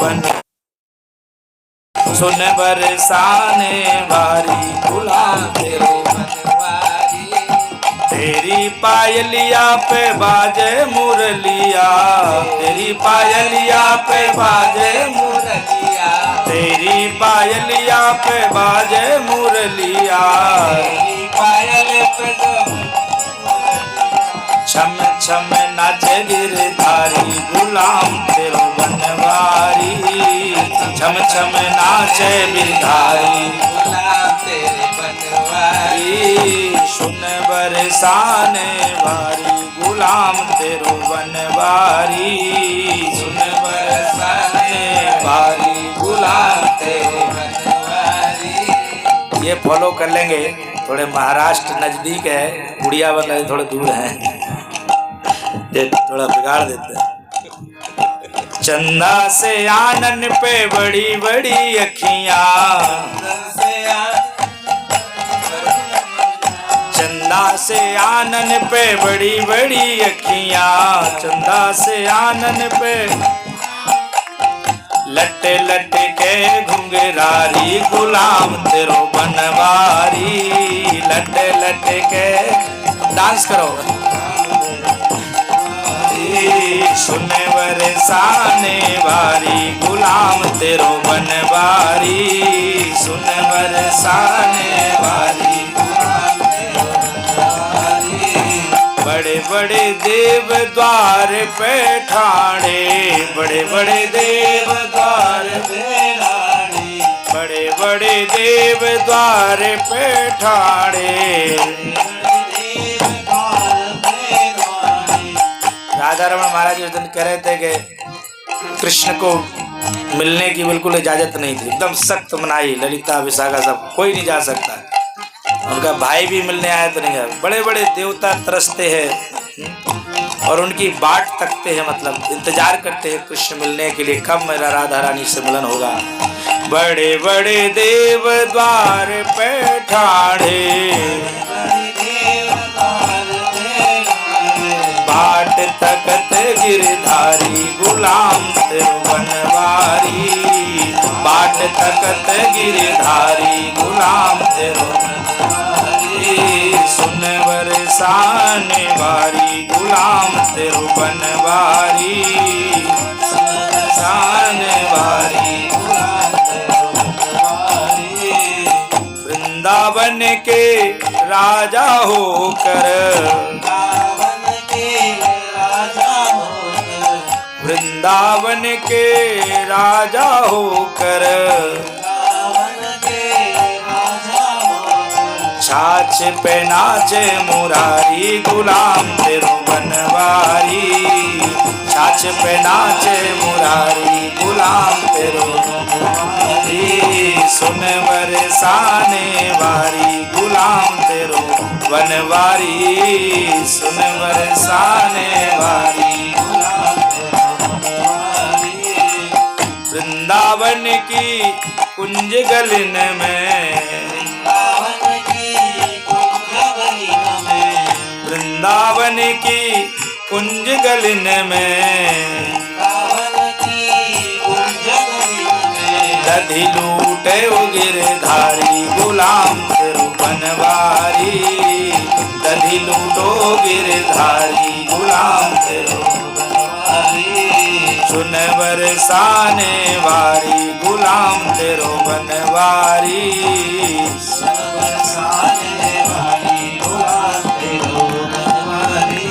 बन सुन बरसाने वारी गुलाम तेरो बनवारी। तेरी पायलिया पे बाजे मुरलिया, तेरी पायलिया पे बाजे मुरलिया, तेरी पायलिया पे बाजे मुरलिया, तेरी पायल पे छम छम नाचे गिरधारी गुलाम तेरो बनवारी। छम छम नाचे गिरधारी गुलाम तेरे बनवारी। सुन बरसाने वारी गुलाम तेरो बनवारी। सुन बरसाने वारी गुलाम तेरो बनवारी। ये फॉलो कर लेंगे, थोड़े महाराष्ट्र नजदीक है, उड़िया वाले थोड़े दूर हैं, ये थोड़ा बिगाड़ देते हैं। चंदा से आनन पे बड़ी बड़ी अखियां, चंदा से आनन पे बड़ी बड़ी अखियां, चंदा से आनन पे लट्टे लट्टे के घुंघरारी गुलाम तेरो बनवारी। लट्टे लट्टे के डांस करो। सुन बरसाने वारी गुलाम तेरो बनवारी। सुन बरसाने वारी गुलाम तेरो बनवारी। बड़े बड़े देव द्वार पे ठाणे, बड़े बड़े देव द्वार पे ठाणे, बड़े बड़े देव द्वार पे ठाणे। राधा रमन महाराज उस दिन कह रहे थे कि कृष्ण को मिलने की बिल्कुल इजाजत नहीं थी, एकदम सख्त मनाही, ललिता विशाखा सब कोई नहीं जा सकता। उनका भाई भी मिलने आया तो नहीं आया। बड़े बड़े देवता तरसते हैं और उनकी बाट तकते हैं, मतलब इंतजार करते हैं कृष्ण मिलने के लिए, कब मेरा राधा रानी से मिलन होगा। बड़े बड़े देव द्वार पे ठाणे, बाट तकत गिरधारी गुलाम तेरो बनवारी। बाट तकत गिरधारी गुलाम तेरो बनवारी। सुन बरसाने वारी गुलाम तेरो बनवारी। बरसाने वारी गुलाम तेरो बनवारी। वृंदावन के राजा होकर, वृंदावन के राजा होकर, छाछ पे नाचे मुरारी गुलाम तेरो बनवारी। छाछ पे नाचे मुरारी गुलाम तेरो बनवारी। सुन बरसाने वारी गुलाम तेरो बनवारी। सुन बरसाने वारी गुलाम तेरो बनवारी। वृंदावन की कुंज गलिन में, वृंदावन की कुंज गलिन में, दधी लूटे गिरधारी गुलाम तेरो बनवारी। दधी लूटो गिरधारी गुलाम तेरो बनवारी। सुन बरसाने वारी गुलाम तेरो बनवारी। सुन बरसाने वारी गुलाम तेरो बनवारी।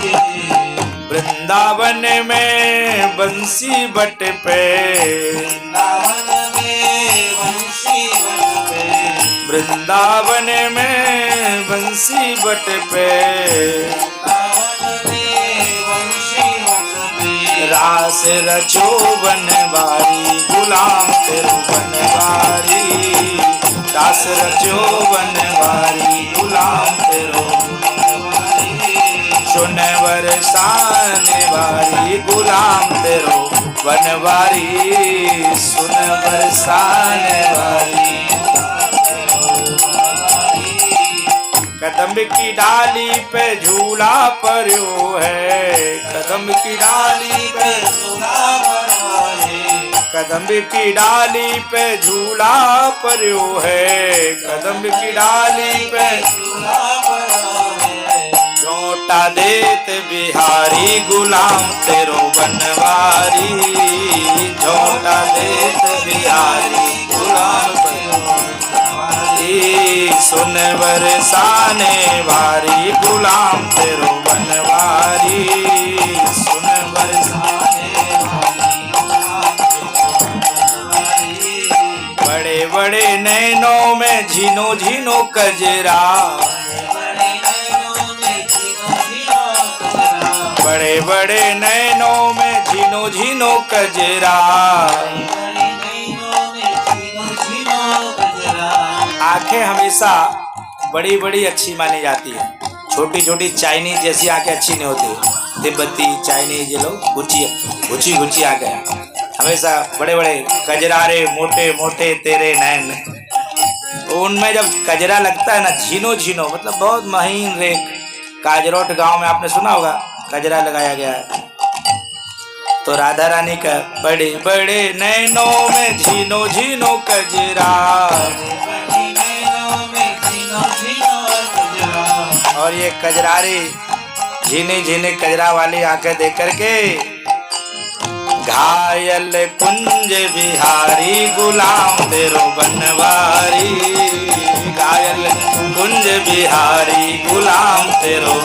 वृंदावन में बंसी बट पे, वृंदावन में बंसी बट पे, रास रचो बनवारी गुलाम तेरो बनवारी। रास रचो बनवारी गुलाम तेरो बनवारी। सुन बरसाने वारी गुलाम तेरो बनवारी। सुन बरसाने वारी कदम की डाली पे झूला पर्यो है। कदम की डाली पे झूला पर्यो है। कदम की डाली पे झूला पर्यो है, कदम की डाली पे झूला पर्यो है। झोंटा देत बिहारी गुलाम तेरो बनवारी, झोंटा देत बिहारी गुलाम तेरो बनवारी। सुन बरसाने वारी गुलाम तेरो बनवारी, सुन बरसाने बड़े बड़े नैनों में झीनो झीनो कजरा, बड़े बड़े नैनों में झीनो झीनो कजरा। आंखें हमेशा बड़ी बड़ी अच्छी मानी जाती है, छोटी छोटी चाइनीज जैसी आंखें अच्छी नहीं होती। तिब्बती चाइनीज ये लोग गुची गुची आंखें, हमेशा बड़े बड़े कजरारे मोटे मोटे तेरे नैन। उनमें जब कजरा लगता है ना झीनो झीनो, मतलब बहुत महीन रेख। काजरोट गांव में आपने सुना होगा कजरा लगाया गया है। तो राधा रानी का बड़े बड़े नैनों में झीनो झीनो कजरा, और ये कजरारी झीने झीने कजरा वाली आंखें देख करके घायल कुंज बिहारी गुलाम तेरो बनवारी, घायल कुंज बिहारी गुलाम तेरो।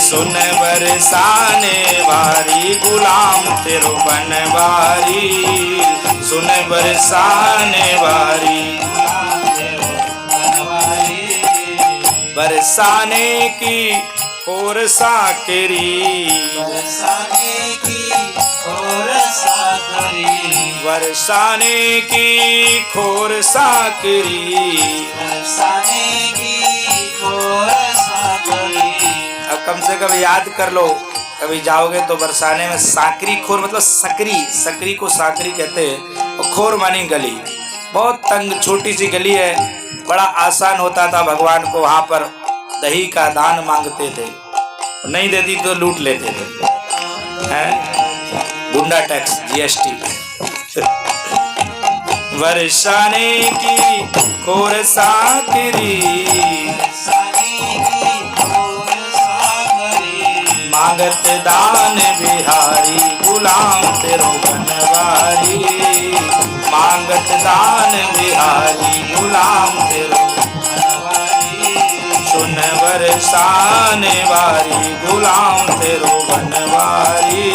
सुन बरसाने वारी गुलाम तेरो बनवारी, सुन बरसाने वारी। बरसाने की और साकरी, बरसाने की खोर साकरी, बरसाने की खोर साकरी, बरसाने की खोर साकरी। अब कम से कम याद कर लो, कभी जाओगे तो बरसाने में साकरी खोर मतलब सकरी, सकरी को साकरी कहते हैं। और खोर मानी गली, बहुत तंग छोटी सी गली है। बड़ा आसान होता था, भगवान को वहां पर दही का दान मांगते थे, नहीं देती तो लूट लेते थे, हैं गुंडा टैक्स जीएसटी। बरसाने की खोर साकरी, मांगत दान बिहारी गुलाम तेरो बनवारी, मांगत दान बिहारी गुलाम तेरो बनवारी। सुन बरसाने वारी गुलाम तेरो बनवारी,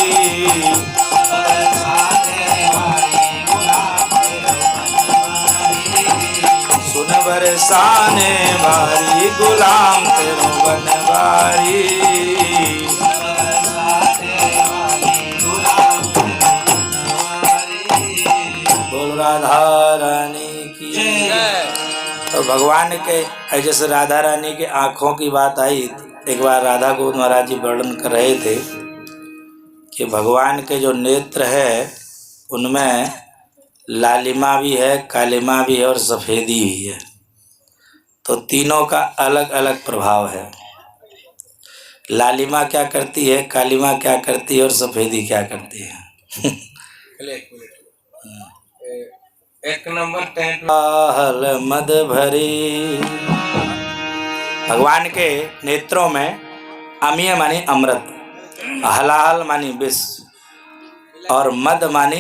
सुन बरसाने वारी गुलाम तेरो बनवारी। राधा रानी की जय। तो भगवान के जैसे राधा रानी के आँखों की बात आई, एक बार राधा गोविंद महाराज जी वर्णन कर रहे थे कि भगवान के जो नेत्र है उनमें लालिमा भी है, कालिमा भी है और सफ़ेदी भी है। तो तीनों का अलग अलग प्रभाव है। लालिमा क्या करती है, कालिमा क्या करती है और सफ़ेदी क्या करती है। एक नंबर हल मद भरी। भगवान के नेत्रों में अमीय मानी अमृत, हलाहल मानी विष और मद मानी